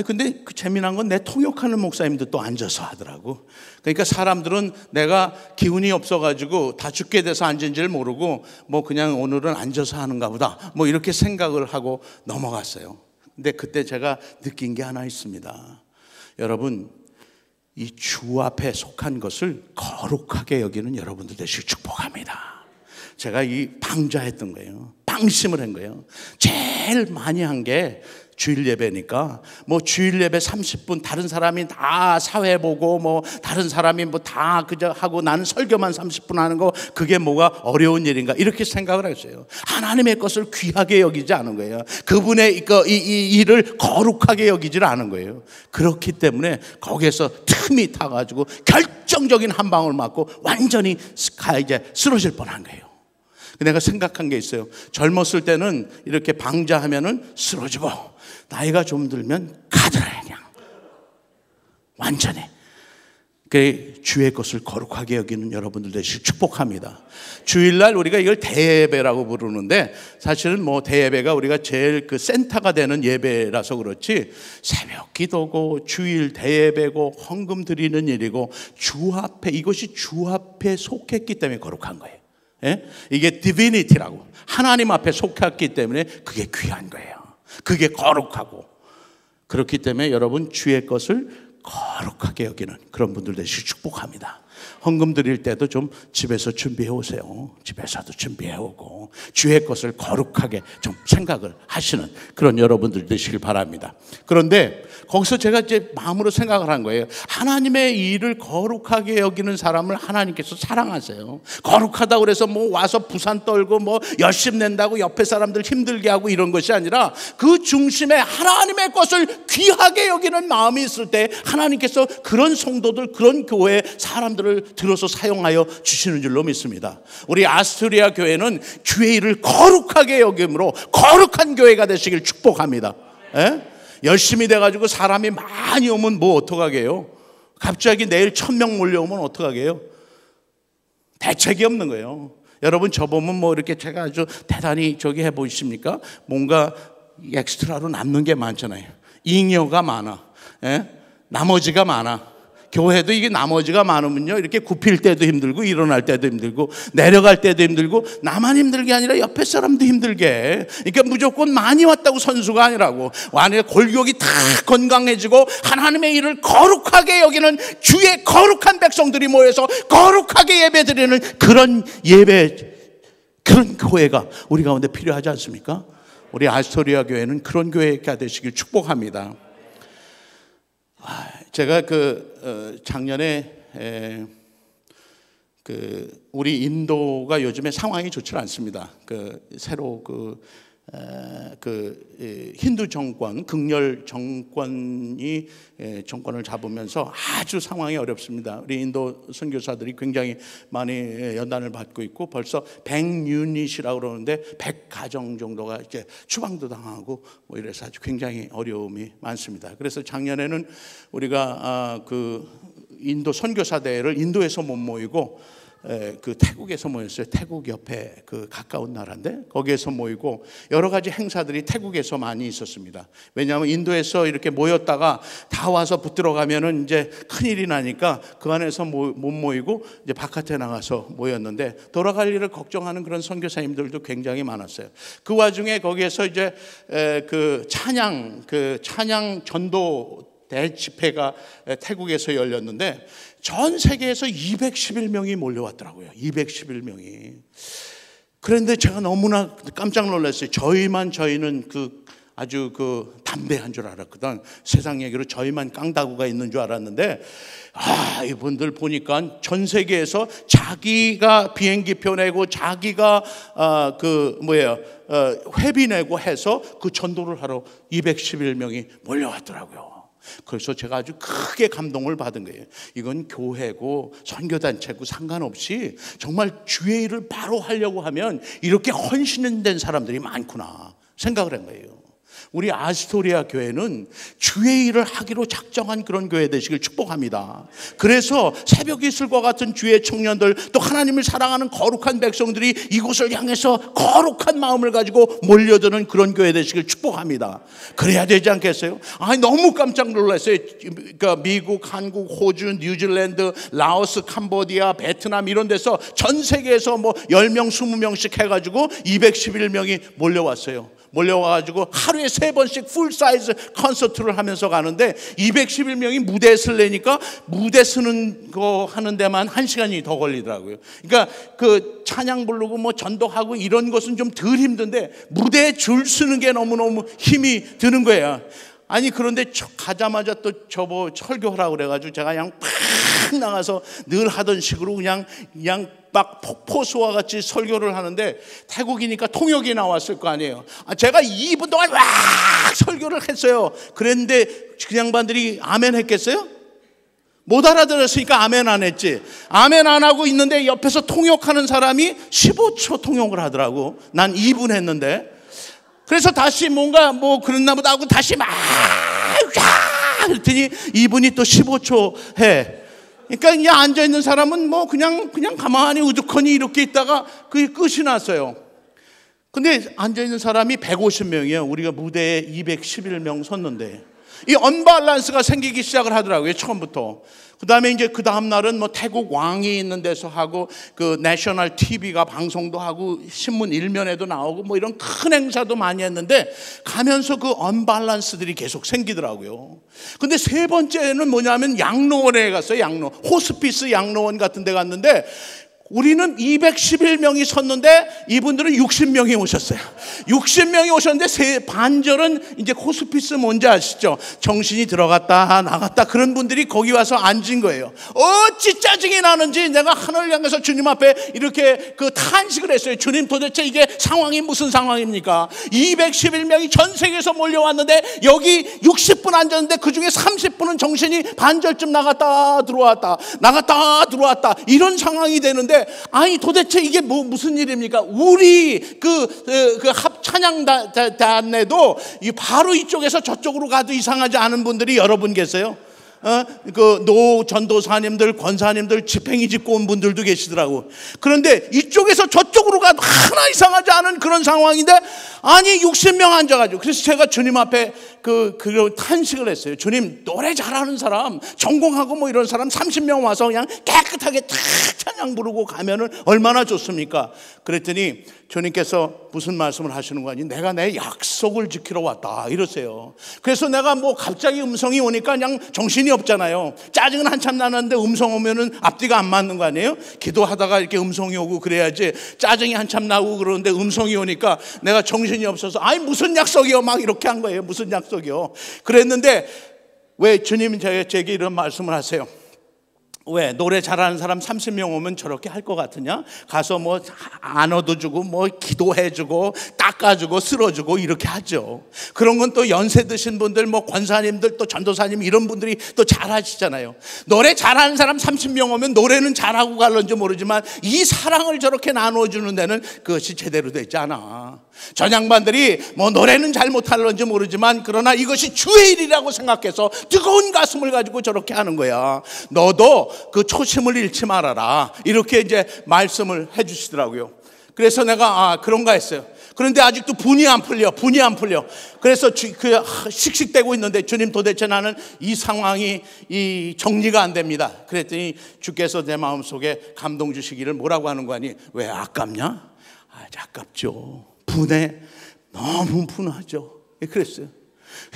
근데 그 재미난 건 내 통역하는 목사님도 또 앉아서 하더라고. 그러니까 사람들은 내가 기운이 없어가지고 다 죽게 돼서 앉은지를 모르고 그냥 오늘은 앉아서 하는가 보다 이렇게 생각을 하고 넘어갔어요. 근데 그때 제가 느낀 게 하나 있습니다. 여러분 이 주 앞에 속한 것을 거룩하게 여기는 여러분들 되시길 축복합니다. 제가 이 방자했던 거예요. 방심을 한 거예요. 제일 많이 한 게 주일 예배니까 뭐 주일 예배 30분 다른 사람이 다 사회 보고 뭐 다른 사람이 뭐 다 그저 하고 나는 설교만 30분 하는 거 그게 뭐가 어려운 일인가 이렇게 생각을 했어요. 하나님의 것을 귀하게 여기지 않은 거예요. 그분의 이 일을 거룩하게 여기질 않은 거예요. 그렇기 때문에 거기에서 틈이 타가지고 결정적인 한 방울 맞고 완전히 이제 쓰러질 뻔한 거예요. 내가 생각한 게 있어요. 젊었을 때는 이렇게 방자하면은 쓰러지고 나이가 좀 들면 가더라 그냥 완전히. 그 주의 것을 거룩하게 여기는 여러분들 되시길 축복합니다. 주일날 우리가 이걸 대예배라고 부르는데 사실은 뭐 대예배가 우리가 제일 그 센터가 되는 예배라서 그렇지 새벽 기도고 주일 대예배고 헌금 드리는 일이고 주 앞에 이것이 주 앞에 속했기 때문에 거룩한 거예요. 예? 이게 디비니티라고 하나님 앞에 속했기 때문에 그게 귀한 거예요. 그게 거룩하고 그렇기 때문에 여러분 주의 것을 거룩하게 여기는 그런 분들 되시길 축복합니다. 헌금 드릴 때도 좀 집에서 준비해 오세요. 집에서도 준비해 오고 주의 것을 거룩하게 좀 생각을 하시는 그런 여러분들 되시길 바랍니다. 그런데 거기서 제가 이제 마음으로 생각을 한 거예요. 하나님의 일을 거룩하게 여기는 사람을 하나님께서 사랑하세요. 거룩하다고 그래서 뭐 와서 부산 떨고 뭐 열심 낸다고 옆에 사람들 힘들게 하고 이런 것이 아니라 그 중심에 하나님의 것을 귀하게 여기는 마음이 있을 때 하나님께서 그런 성도들 그런 교회 사람들을 들어서 사용하여 주시는 줄로 믿습니다. 우리 아스토리아 교회는 주의 일을 거룩하게 여김으로 거룩한 교회가 되시길 축복합니다. 예? 열심히 돼가지고 사람이 많이 오면 뭐 어떡하게요? 갑자기 내일 1000명 몰려오면 어떡하게요? 대책이 없는 거예요. 여러분 저 보면 뭐 이렇게 제가 아주 대단히 저기 해보십니까? 뭔가 엑스트라로 남는 게 많잖아요. 잉여가 많아. 예? 나머지가 많아. 교회도 이게 나머지가 많으면요 이렇게 굽힐 때도 힘들고 일어날 때도 힘들고 내려갈 때도 힘들고 나만 힘들게 아니라 옆에 사람도 힘들게. 그러니까 무조건 많이 왔다고 선수가 아니라고 완전히 골격이 다 건강해지고 하나님의 일을 거룩하게 여기는 주의 거룩한 백성들이 모여서 거룩하게 예배드리는 그런 예배 그런 교회가 우리 가운데 필요하지 않습니까? 우리 아스토리아 교회는 그런 교회가 되시길 축복합니다. 제가 작년에 우리 인도가 요즘에 상황이 좋지 않습니다. 새로 힌두 정권, 극렬 정권이 정권을 잡으면서 아주 상황이 어렵습니다. 우리 인도 선교사들이 굉장히 많이 연단을 받고 있고 벌써 100유닛이라고 그러는데 100가정 정도가 이제 추방도 당하고 뭐 이래서 아주 굉장히 어려움이 많습니다. 그래서 작년에는 우리가 인도 선교사대회를 인도에서 못 모이고 태국에서 모였어요. 태국 옆에 가까운 나라인데 거기에서 모이고 여러 가지 행사들이 태국에서 많이 있었습니다. 왜냐하면 인도에서 이렇게 모였다가 다 와서 붙들어 가면은 이제 큰일이 나니까 그 안에서 못 모이고 이제 바깥에 나가서 모였는데 돌아갈 일을 걱정하는 그런 선교사님들도 굉장히 많았어요. 그 와중에 거기에서 이제 찬양 전도 대집회가 태국에서 열렸는데 전 세계에서 211명이 몰려왔더라고요. 211명이. 그런데 제가 너무나 깜짝 놀랐어요. 저희는 아주 담대한 줄 알았거든. 세상 얘기로 저희만 깡다구가 있는 줄 알았는데 이분들 보니까 전 세계에서 자기가 비행기표 내고 자기가 회비 내고 해서 그 전도를 하러 211명이 몰려왔더라고요. 그래서 제가 아주 크게 감동을 받은 거예요. 이건 교회고 선교단체고 상관없이 정말 주의 일을 바로 하려고 하면 이렇게 헌신된 사람들이 많구나 생각을 한 거예요. 우리 아스토리아 교회는 주의 일을 하기로 작정한 그런 교회 되시길 축복합니다. 그래서 새벽 이슬과 같은 주의 청년들 또 하나님을 사랑하는 거룩한 백성들이 이곳을 향해서 거룩한 마음을 가지고 몰려드는 그런 교회 되시길 축복합니다. 그래야 되지 않겠어요? 너무 깜짝 놀랐어요. 그러니까 미국, 한국, 호주, 뉴질랜드, 라오스, 캄보디아, 베트남 이런 데서 전 세계에서 뭐 10명, 20명씩 해가지고 211명이 몰려왔어요. 몰려와가지고 하루에 하루에 3번씩 풀 사이즈 콘서트를 하면서 가는데 211명이 무대에 설레니까 무대 쓰는 거 하는 데만 1시간이 더 걸리더라고요. 그러니까 그 찬양 부르고 뭐 전도하고 이런 것은 좀 덜 힘든데 무대에 줄 서는 게 너무너무 힘이 드는 거예요. 아니 그런데 가자마자 또 저보 설교하라고 그래가지고 제가 그냥 팍 나가서 늘 하던 식으로 그냥 막 폭포수와 같이 설교를 하는데 태국이니까 통역이 나왔을 거 아니에요. 제가 2분 동안 와 설교를 했어요. 그랬는데 그 양반들이 아멘 했겠어요? 못 알아들었으니까 아멘 안 했지. 아멘 안 하고 있는데 옆에서 통역하는 사람이 15초 통역을 하더라고. 난 2분 했는데. 그래서 다시 뭔가 뭐 그랬나 보다 하고 다시 막 그랬더니 이분이 또 15초 해. 그러니까 그냥 앉아있는 사람은 뭐 그냥 가만히 우두커니 이렇게 있다가 그게 끝이 났어요. 근데 앉아있는 사람이 150명이에요. 우리가 무대에 211명 섰는데 이 언밸런스가 생기기 시작을 하더라고요. 처음부터. 그 다음에 이제 그 다음 날은 뭐 태국 왕이 있는 데서 하고 그 내셔널 TV가 방송도 하고 신문 일면에도 나오고 뭐 이런 큰 행사도 많이 했는데 가면서 그 언밸런스들이 계속 생기더라고요. 근데 세 번째는 뭐냐면 양로원에 갔어요. 호스피스 양로원 같은 데 갔는데 우리는 211명이 섰는데 이분들은 60명이 오셨어요. 60명이 오셨는데 반절은 이제 호스피스 뭔지 아시죠? 정신이 들어갔다 나갔다 그런 분들이 거기 와서 앉은 거예요. 어찌 짜증이 나는지 내가 하늘을 향해서 주님 앞에 이렇게 그 탄식을 했어요. 주님 도대체 이게 상황이 무슨 상황입니까? 211명이 전 세계에서 몰려왔는데 여기 60분 앉았는데 그중에 30분은 정신이 반절쯤 나갔다 들어왔다 나갔다 들어왔다 이런 상황이 되는데 아니 도대체 이게 무슨 일입니까? 우리 합 찬양단에도 바로 이쪽에서 저쪽으로 가도 이상하지 않은 분들이 여러 분 계세요. 그 노 전도사님들, 권사님들 집행이 짚고 온 분들도 계시더라고. 그런데 이쪽에서 저쪽으로 가도 하나 이상하지 않은 그런 상황인데 아니 60명 앉아가지고 그래서 제가 주님 앞에 그 탄식을 했어요. 주님 노래 잘하는 사람 전공하고 뭐 이런 사람 30명 와서 그냥 깨끗하게 탁 찬양 부르고 가면은 얼마나 좋습니까? 그랬더니 주님께서 무슨 말씀을 하시는 거 아니? 내가 내 약속을 지키러 왔다 이러세요. 그래서 내가 뭐 갑자기 음성이 오니까 그냥 정신이 없잖아요. 짜증은 한참 나는데 음성 오면은 앞뒤가 안 맞는 거 아니에요? 기도하다가 이렇게 음성이 오고 그래야지. 짜증이 한참 나고 그러는데 음성이 오니까 내가 정신이 없어서 아니 무슨 약속이요 막 이렇게 한 거예요. 무슨 약속이요. 그랬는데 왜 주님이 제게 이런 말씀을 하세요? 왜 노래 잘하는 사람 30명 오면 저렇게 할 것 같으냐? 가서 뭐 안어도 주고 뭐 기도해 주고 닦아주고 쓸어주고 이렇게 하죠. 그런 건 또 연세 드신 분들 뭐 권사님들 또 전도사님 이런 분들이 또 잘하시잖아요. 노래 잘하는 사람 30명 오면 노래는 잘하고 갈런지 모르지만 이 사랑을 저렇게 나눠주는 데는 그것이 제대로 되지 않아. 전양반들이 뭐 노래는 잘 못할런지 모르지만 그러나 이것이 주의 일이라고 생각해서 뜨거운 가슴을 가지고 저렇게 하는 거야. 너도 그 초심을 잃지 말아라 이렇게 이제 말씀을 해주시더라고요. 그래서 내가 그런가 했어요. 그런데 아직도 분이 안 풀려. 그래서 씩씩대고 있는데 주님 도대체 나는 이 상황이 정리가 안 됩니다. 그랬더니 주께서 내 마음속에 감동 주시기를 뭐라고 하는 거 아니? 왜 아깝냐? 아깝죠. 분해 너무 분하죠. 그랬어요.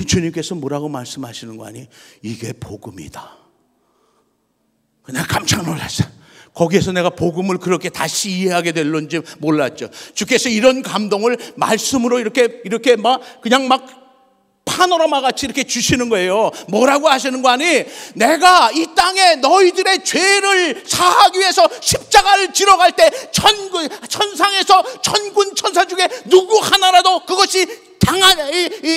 주님께서 뭐라고 말씀하시는 거 아니? 이게 복음이다. 내가 깜짝 놀랐어요. 거기에서 내가 복음을 그렇게 다시 이해하게 될런지 몰랐죠. 주께서 이런 감동을 말씀으로 이렇게 막 그냥 막 파노라마 같이 이렇게 주시는 거예요. 뭐라고 하시는 거 아니? 내가 이 땅에 너희들의 죄를 사하기 위해서 십자가를 지러 갈 때 천상에서 천군 천사 중에 누구 하나라도 그것이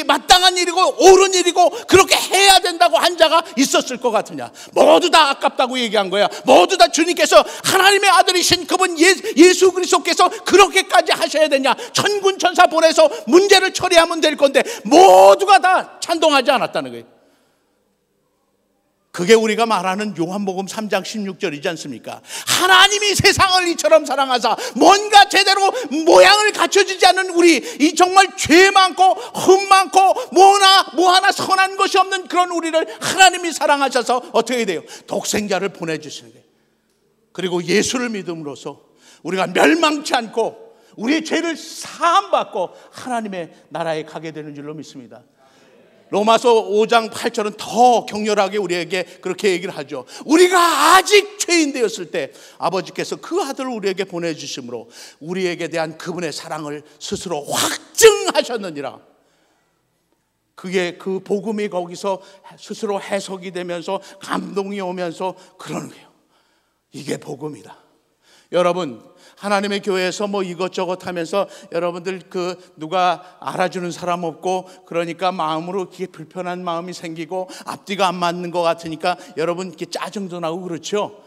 마땅한 일이고 옳은 일이고 그렇게 해야 된다고 한 자가 있었을 것 같으냐? 모두 다 아깝다고 얘기한 거야. 모두 다 주님께서 하나님의 아들이신 그분 예수 그리스도께서 그렇게까지 하셔야 되냐? 천군 천사 보내서 문제를 처리하면 될 건데 모두가 다 찬동하지 않았다는 거예요. 그게 우리가 말하는 요한복음 3장 16절이지 않습니까? 하나님이 세상을 이처럼 사랑하사 뭔가 제대로 모양을 갖춰지지 않은 우리 이 정말 죄 많고 흠 많고 뭐 하나 선한 것이 없는 그런 우리를 하나님이 사랑하셔서 어떻게 돼요? 독생자를 보내주시는 거예요. 그리고 예수를 믿음으로써 우리가 멸망치 않고 우리의 죄를 사함받고 하나님의 나라에 가게 되는 줄로 믿습니다. 로마서 5장 8절은 더 격렬하게 우리에게 그렇게 얘기를 하죠. 우리가 아직 죄인 되었을 때 아버지께서 그 아들을 우리에게 보내주심으로 우리에게 대한 그분의 사랑을 스스로 확증하셨느니라. 그게 그 복음이 거기서 스스로 해석이 되면서 감동이 오면서 그러는 거예요. 이게 복음이다. 여러분, 하나님의 교회에서 뭐 이것저것 하면서 여러분들 누가 알아주는 사람 없고 그러니까 마음으로 이렇게 불편한 마음이 생기고 앞뒤가 안 맞는 것 같으니까 여러분 이렇게 짜증도 나고 그렇죠.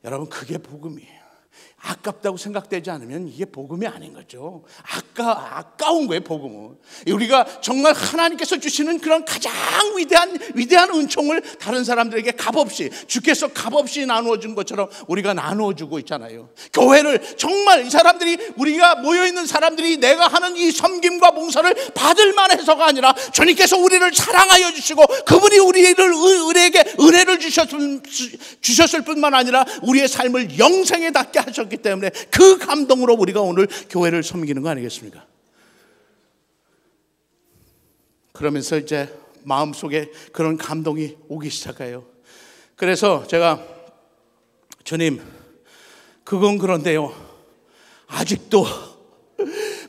여러분, 그게 복음이에요. 아깝다고 생각되지 않으면 이게 복음이 아닌 거죠. 아까운 거예요, 복음은. 우리가 정말 하나님께서 주시는 그런 가장 위대한 은총을 다른 사람들에게 값없이, 주께서 값없이 나누어 준 것처럼 우리가 나누어 주고 있잖아요. 교회를 정말 이 사람들이, 우리가 모여있는 사람들이 내가 하는 이 섬김과 봉사를 받을 만해서가 아니라 주님께서 우리를 사랑하여 주시고 그분이 우리에게 은혜를 주셨을 뿐만 아니라 우리의 삶을 영생에 닿게 하셨기 때문에 그 감동으로 우리가 오늘 교회를 섬기는 거 아니겠습니까? 그러면서 이제 마음속에 그런 감동이 오기 시작해요. 그래서 제가 주님, 그건 그런데요, 아직도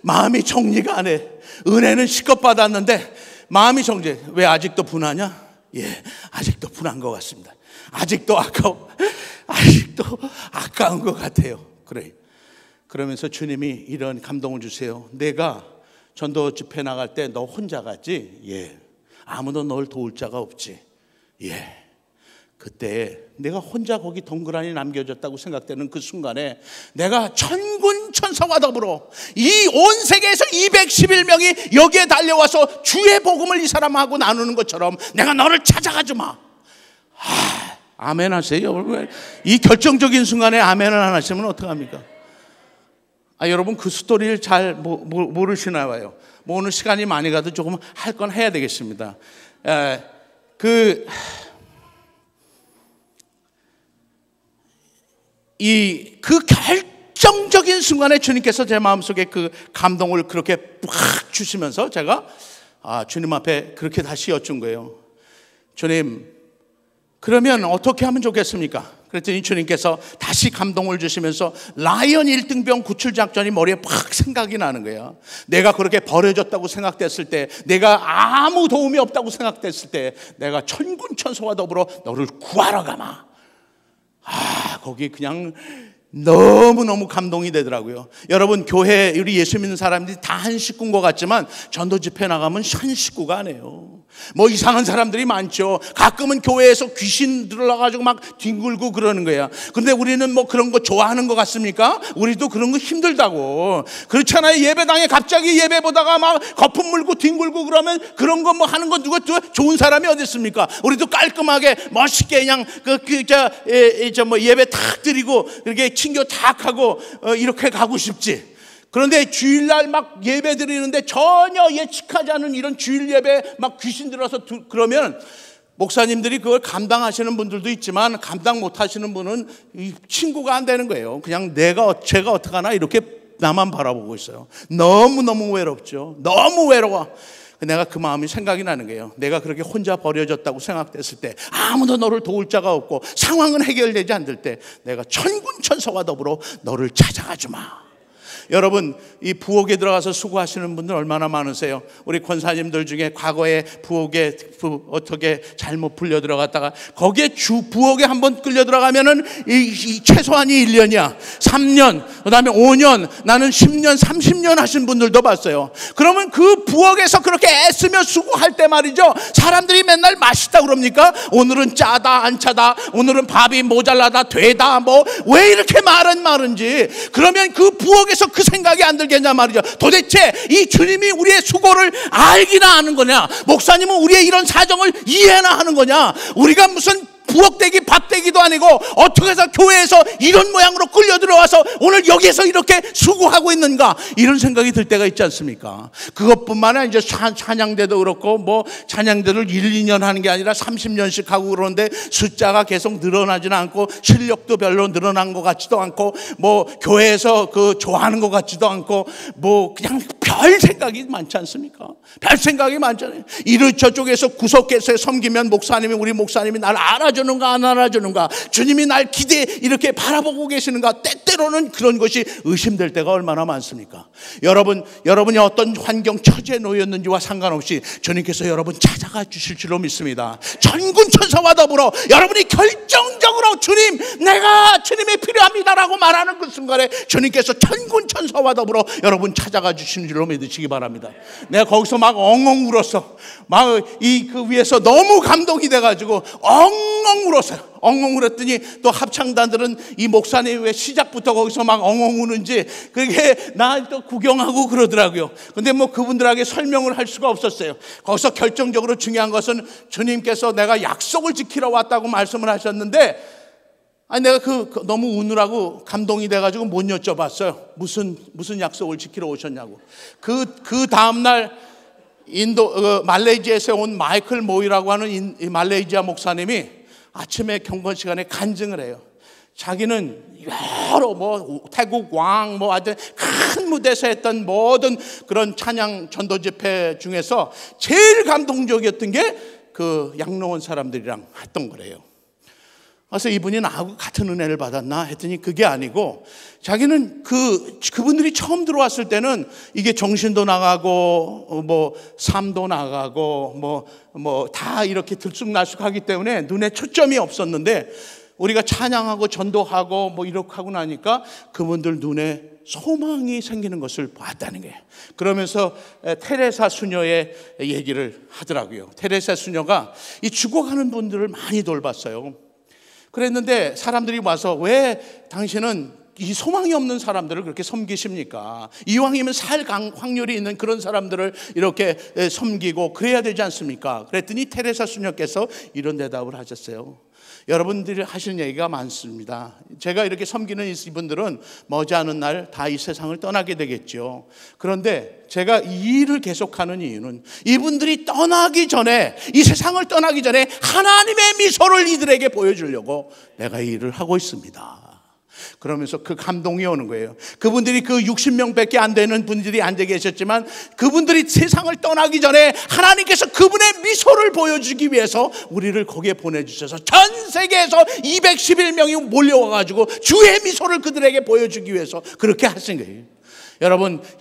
마음이 정리가 안 해. 은혜는 실컷 받았는데 마음이 정리. 왜 아직도 분하냐? 예, 아직도 분한 것 같습니다. 아직도 아까운 것 같아요. 그래. 그러면서 주님이 이런 감동을 주세요. 내가 전도 집회 나갈 때 너 혼자 가지? 예. 아무도 널 도울 자가 없지? 예. 그때 내가 혼자 거기 덩그러니 남겨졌다고 생각되는 그 순간에 내가 천군 천사와 더불어 이 온 세계에서 211명이 여기에 달려와서 주의 복음을 이 사람하고 나누는 것처럼 내가 너를 찾아가주마. 아멘 하세요. 이 결정적인 순간에 아멘을 안 하시면 어떡합니까? 여러분, 그 스토리를 잘 모르시나 봐요. 뭐 오늘 시간이 많이 가도 조금 할 건 해야 되겠습니다. 그 결정적인 순간에 주님께서 제 마음속에 그 감동을 그렇게 팍 주시면서 제가 주님 앞에 그렇게 다시 여쭌 거예요. 주님, 그러면 어떻게 하면 좋겠습니까? 그랬더니 주님께서 다시 감동을 주시면서 라이언 1등병 구출 작전이 머리에 팍 생각이 나는 거예요. 내가 그렇게 버려졌다고 생각됐을 때, 내가 아무 도움이 없다고 생각됐을 때 내가 천군천사와 더불어 너를 구하러 가마. 거기 그냥 너무너무 감동이 되더라고요. 여러분, 교회 우리 예수 믿는 사람들이 다 한 식구인 것 같지만 전도 집회 나가면 한 식구가 아니에요. 뭐 이상한 사람들이 많죠. 가끔은 교회에서 귀신 들어가지고 막 뒹굴고 그러는 거야. 근데 우리는 뭐 그런 거 좋아하는 것 같습니까? 우리도 그런 거 힘들다고. 그렇잖아요. 예배당에 갑자기 예배 보다가 막 거품 물고 뒹굴고 그러면 그런 거 뭐 하는 거 누가 좋은 사람이 어디 있습니까? 우리도 깔끔하게 멋있게 그냥 예배 탁 드리고 이렇게 친교 탁 하고 이렇게 가고 싶지. 그런데 주일날 막 예배 드리는데 전혀 예측하지 않은 이런 주일 예배 막 귀신 들어서 그러면 목사님들이 그걸 감당하시는 분들도 있지만 감당 못하시는 분은 친구가 안 되는 거예요. 그냥 제가 어떡하나 이렇게 나만 바라보고 있어요. 너무너무 외롭죠. 너무 외로워. 내가 그 마음이 생각이 나는 거예요. 내가 그렇게 혼자 버려졌다고 생각됐을 때, 아무도 너를 도울 자가 없고 상황은 해결되지 않을 때 내가 천군천사와 더불어 너를 찾아가 주마. 여러분, 이 부엌에 들어가서 수고하시는 분들 얼마나 많으세요? 우리 권사님들 중에 과거에 부엌에 어떻게 잘못 불려 들어갔다가 거기에 부엌에 한번 끌려 들어가면은 이 최소한이 1년이야. 3년, 그다음에 5년, 나는 10년, 30년 하신 분들도 봤어요. 그러면 그 부엌에서 그렇게 애쓰며 수고할 때 말이죠, 사람들이 맨날 맛있다 그럽니까? 오늘은 짜다, 안 짜다, 오늘은 밥이 모자라다, 되다, 뭐 왜 이렇게 말은지. 그러면 그 부엌에서 그 생각이 안 들겠냐 말이죠. 도대체 이 주님이 우리의 수고를 알기나 하는 거냐? 목사님은 우리의 이런 사정을 이해나 하는 거냐? 우리가 무슨 부엌대기 밥대기도 아니고 어떻게 해서 교회에서 이런 모양으로 끌려 들어와서 오늘 여기서 이렇게 수고하고 있는가, 이런 생각이 들 때가 있지 않습니까? 그것뿐만 아니라 이제 찬양대도 그렇고 뭐 찬양대를 1, 2년 하는 게 아니라 30년씩 하고 그러는데 숫자가 계속 늘어나지는 않고 실력도 별로 늘어난 것 같지도 않고 뭐 교회에서 그 좋아하는 것 같지도 않고 뭐 그냥 별 생각이 많지 않습니까? 별 생각이 많잖아요. 이를 저쪽에서 구석에서 섬기면 목사님이, 우리 목사님이 날 알아주는가 안 알아주는가, 주님이 날 기대 이렇게 바라보고 계시는가, 때때로는 그런 것이 의심될 때가 얼마나 많습니까? 여러분이 어떤 환경 처지에 놓였는지와 상관없이 주님께서 여러분 찾아가 주실 줄로 믿습니다. 천군천사와 더불어 여러분이 결정적으로 주님, 내가 주님이 필요합니다라고 말하는 그 순간에 주님께서 천군천사와 더불어 여러분 찾아가 주시는 줄로 믿으시기 바랍니다. 내가 거기서 막 엉엉 울었어. 막 그 위에서 너무 감동이 돼가지고 엉엉 울었어요. 엉엉 울었더니 또 합창단들은 이 목사님 왜 시작부터 거기서 막 엉엉 우는지 그게 나 또 구경하고 그러더라고요. 근데 뭐 그분들에게 설명을 할 수가 없었어요. 거기서 결정적으로 중요한 것은 주님께서 내가 약속을 지키러 왔다고 말씀을 하셨는데, 아니 내가 너무 우느라고 감동이 돼가지고 못 여쭤봤어요. 무슨 약속을 지키러 오셨냐고. 그 다음날 말레이시아에서 온 마이클 모이라고 하는 이 말레이시아 목사님이 아침에 경건 시간에 간증을 해요. 자기는 여러 뭐 태국 왕 뭐 아주 큰 무대에서 했던 모든 그런 찬양 전도 집회 중에서 제일 감동적이었던 게 그 양로원 사람들이랑 했던 거래요. 그래서 이분이 나하고 같은 은혜를 받았나 했더니 그게 아니고, 자기는 그분들이 처음 들어왔을 때는 이게 정신도 나가고 뭐 삶도 나가고 뭐 다 이렇게 들쑥날쑥하기 때문에 눈에 초점이 없었는데, 우리가 찬양하고 전도하고 뭐 이렇게 하고 나니까 그분들 눈에 소망이 생기는 것을 봤다는 거예요. 그러면서 테레사 수녀의 얘기를 하더라고요. 테레사 수녀가 이 죽어가는 분들을 많이 돌봤어요. 그랬는데 사람들이 와서 왜 당신은 이 소망이 없는 사람들을 그렇게 섬기십니까? 이왕이면 살 확률이 있는 그런 사람들을 이렇게 섬기고 그래야 되지 않습니까? 그랬더니 테레사 수녀께서 이런 대답을 하셨어요. 여러분들이 하시는 얘기가 많습니다. 제가 이렇게 섬기는 이분들은 머지않은 날 다 이 세상을 떠나게 되겠죠. 그런데 제가 이 일을 계속하는 이유는 이분들이 떠나기 전에, 이 세상을 떠나기 전에 하나님의 미소를 이들에게 보여주려고 내가 이 일을 하고 있습니다. 그러면서 그 감동이 오는 거예요. 그분들이 그 60명밖에 안 되는 분들이 앉아 계셨지만 그분들이 세상을 떠나기 전에 하나님께서 그분의 미소를 보여주기 위해서 우리를 거기에 보내주셔서 전 세계에서 211명이 몰려와가지고 주의 미소를 그들에게 보여주기 위해서 그렇게 하신 거예요.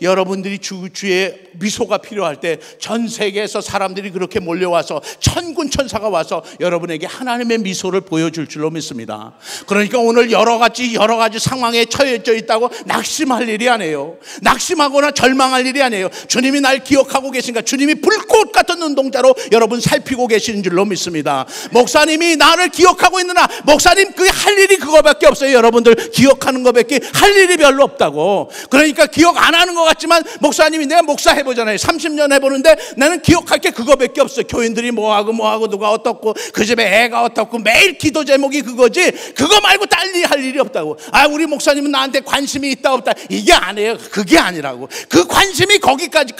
여러분들이 주의 미소가 필요할 때 전 세계에서 사람들이 그렇게 몰려와서 천군천사가 와서 여러분에게 하나님의 미소를 보여줄 줄로 믿습니다. 그러니까 오늘 여러 가지 상황에 처해져 있다고 낙심할 일이 아니에요. 낙심하거나 절망할 일이 아니에요. 주님이 날 기억하고 계신가? 주님이 불꽃 같은 눈동자로 여러분 살피고 계시는 줄로 믿습니다. 목사님이 나를 기억하고 있느냐? 목사님 그 할 일이 그거밖에 없어요. 여러분들 기억하는 거밖에 할 일이 별로 없다고. 그러니까 기억 안 하는 것 같지만 목사님이, 내가 목사 해보잖아요. 30년 해보는데 나는 기억할 게 그거밖에 없어요. 교인들이 뭐하고 누가 어떻고 그 집에 애가 어떻고 매일 기도 제목이 그거지 그거 말고 딸리 할 일이 없다고. 우리 목사님은 나한테 관심이 있다 없다 이게 아니에요. 그게 아니라고. 그 관심이 거기까지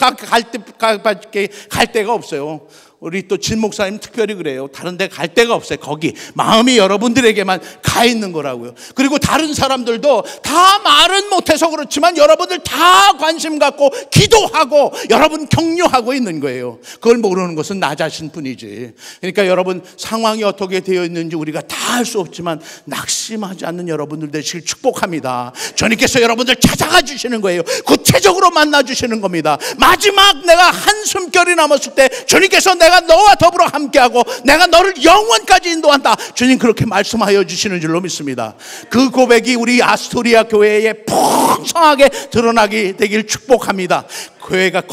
갈 데가 없어요. 우리 또 진 목사님 특별히 그래요. 다른 데 갈 데가 없어요. 거기 마음이 여러분들에게만 가 있는 거라고요. 그리고 다른 사람들도 다 말은 못해서 그렇지만 여러분들 다 관심 갖고 기도하고 여러분 격려하고 있는 거예요. 그걸 모르는 것은 나 자신뿐이지. 그러니까 여러분 상황이 어떻게 되어 있는지 우리가 다 알 수 없지만 낙심하지 않는 여러분들 되시길 축복합니다. 주님께서 여러분들 찾아가 주시는 거예요. 구체적으로 만나 주시는 겁니다. 마지막 내가 한숨결이 남았을 때 주님께서 내가 너와 더불어 함께하고 내가 너를 영원까지 인도한다. 주님 그렇게 말씀하여 주시는 줄로 믿습니다. 그 고백이 우리 아스토리아 교회에 풍성하게 드러나게 되길 축복합니다. 교회가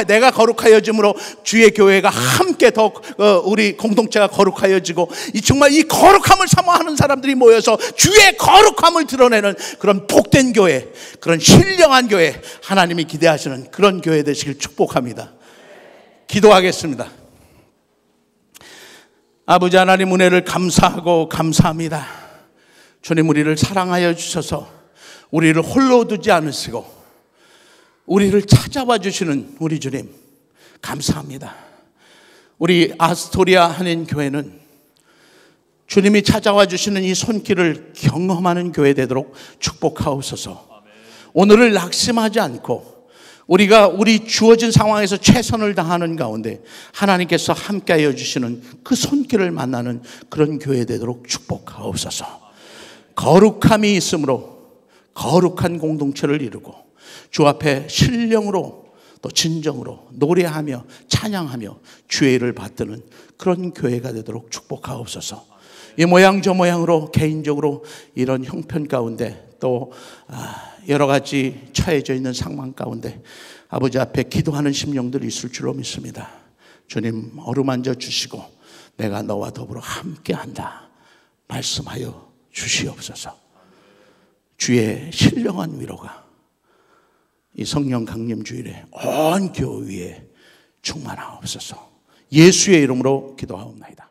내가 거룩하여짐으로 주의 교회가 함께 더 우리 공동체가 거룩하여지고 정말 이 거룩함을 사모하는 사람들이 모여서 주의 거룩함을 드러내는 그런 복된 교회, 그런 신령한 교회, 하나님이 기대하시는 그런 교회 되시길 축복합니다. 기도하겠습니다. 아버지 하나님 은혜를 감사하고 감사합니다. 주님 우리를 사랑하여 주셔서 우리를 홀로 두지 않으시고 우리를 찾아와 주시는 우리 주님 감사합니다. 우리 아스토리아 한인교회는 주님이 찾아와 주시는 이 손길을 경험하는 교회 되도록 축복하옵소서. 오늘을 낙심하지 않고 우리가 우리 주어진 상황에서 최선을 다하는 가운데 하나님께서 함께하여 주시는 그 손길을 만나는 그런 교회 되도록 축복하옵소서. 거룩함이 있으므로 거룩한 공동체를 이루고 주 앞에 신령으로 또 진정으로 노래하며 찬양하며 주의 일을 받드는 그런 교회가 되도록 축복하옵소서. 이 모양 저 모양으로 개인적으로 이런 형편 가운데 또 여러 가지 처해져 있는 상황 가운데 아버지 앞에 기도하는 심령들이 있을 줄로 믿습니다. 주님 어루만져 주시고 내가 너와 더불어 함께한다 말씀하여 주시옵소서. 주의 신령한 위로가 이 성령 강림 주일에 온 교회에 충만하옵소서. 예수의 이름으로 기도하옵나이다.